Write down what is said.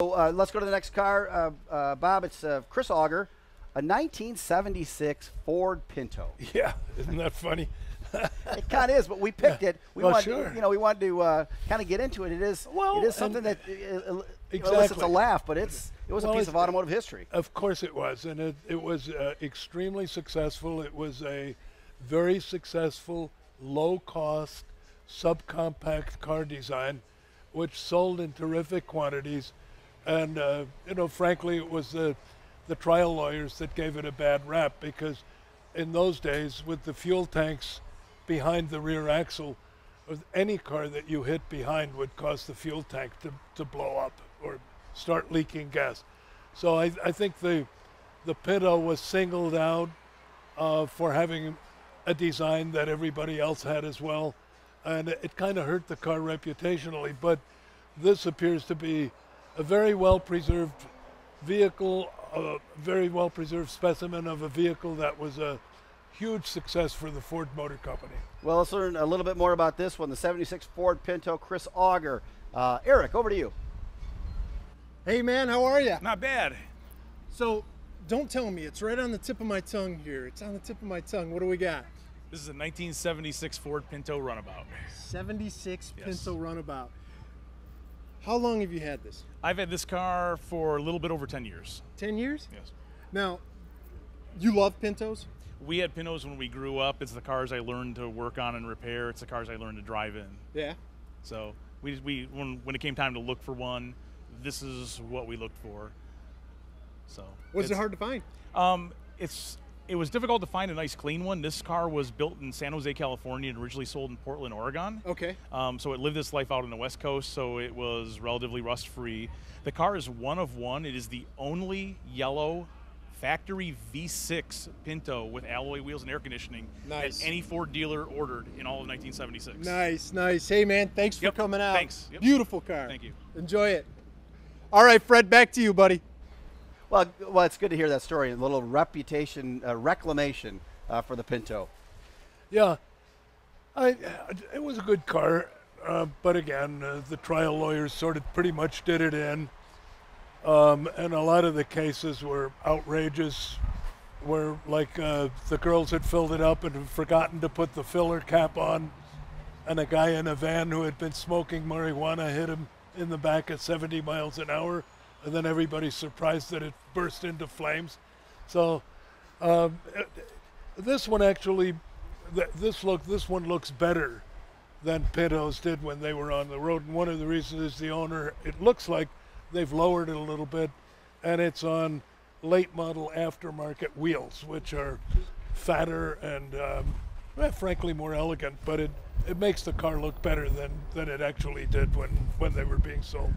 Let's go to the next car, Bob. It's Chris Auger, a 1976 Ford Pinto. Yeah, isn't that funny? It kind of is, but we picked it. We wanted, sure. we wanted to kind of get into it. It is something that elicits a laugh, but it was a piece of automotive history. Of course it was, and it was extremely successful. It was a very successful, low-cost, subcompact car design, which sold in terrific quantities. And frankly, it was the trial lawyers that gave it a bad rap, because in those days, with the fuel tanks behind the rear axle, any car that you hit behind would cause the fuel tank to blow up or start leaking gas. So I think the Pinto was singled out for having a design that everybody else had as well, and it kind of hurt the car reputationally. But this appears to be a very well-preserved vehicle, a very well-preserved specimen of a vehicle that was a huge success for the Ford Motor Company. Well, let's learn a little bit more about this one, the 76 Ford Pinto, Chris Auger. Eric, over to you. Hey man, how are you? Not bad. So, don't tell me, it's right on the tip of my tongue here. It's on the tip of my tongue. What do we got? This is a 1976 Ford Pinto Runabout. 76 Yes. Pinto Runabout. How long have you had this? I've had this car for a little bit over 10 years. 10 years? Yes. Now, you love Pintos? We had Pintos when we grew up. It's the cars I learned to work on and repair. It's the cars I learned to drive in. Yeah. So when it came time to look for one, this is what we looked for. So Was it hard to find? It was difficult to find a nice clean one. This car was built in San Jose, California, and originally sold in Portland, Oregon. Okay. So it lived its life out on the West Coast, so it was relatively rust-free. The car is one of one. It is the only yellow factory V6 Pinto with alloy wheels and air conditioning that any Ford dealer ordered in all of 1976. Nice, nice. Hey man, thanks for coming out. Thanks. Yep. Beautiful car. Thank you. Enjoy it. All right, Fred, back to you, buddy. Well, it's good to hear that story. A little reputation reclamation for the Pinto. Yeah, it was a good car, but again, the trial lawyers sort of pretty much did it in. And a lot of the cases were outrageous, where like the girls had filled it up and had forgotten to put the filler cap on, and a guy in a van who had been smoking marijuana hit him in the back at 70 miles an hour, and then everybody's surprised that it burst into flames. So this one actually, this one looks better than Pintos did when they were on the road, and one of the reasons is the owner, it looks like they've lowered it a little bit, and it's on late model aftermarket wheels, which are fatter and frankly more elegant, but it makes the car look better than it actually did when they were being sold.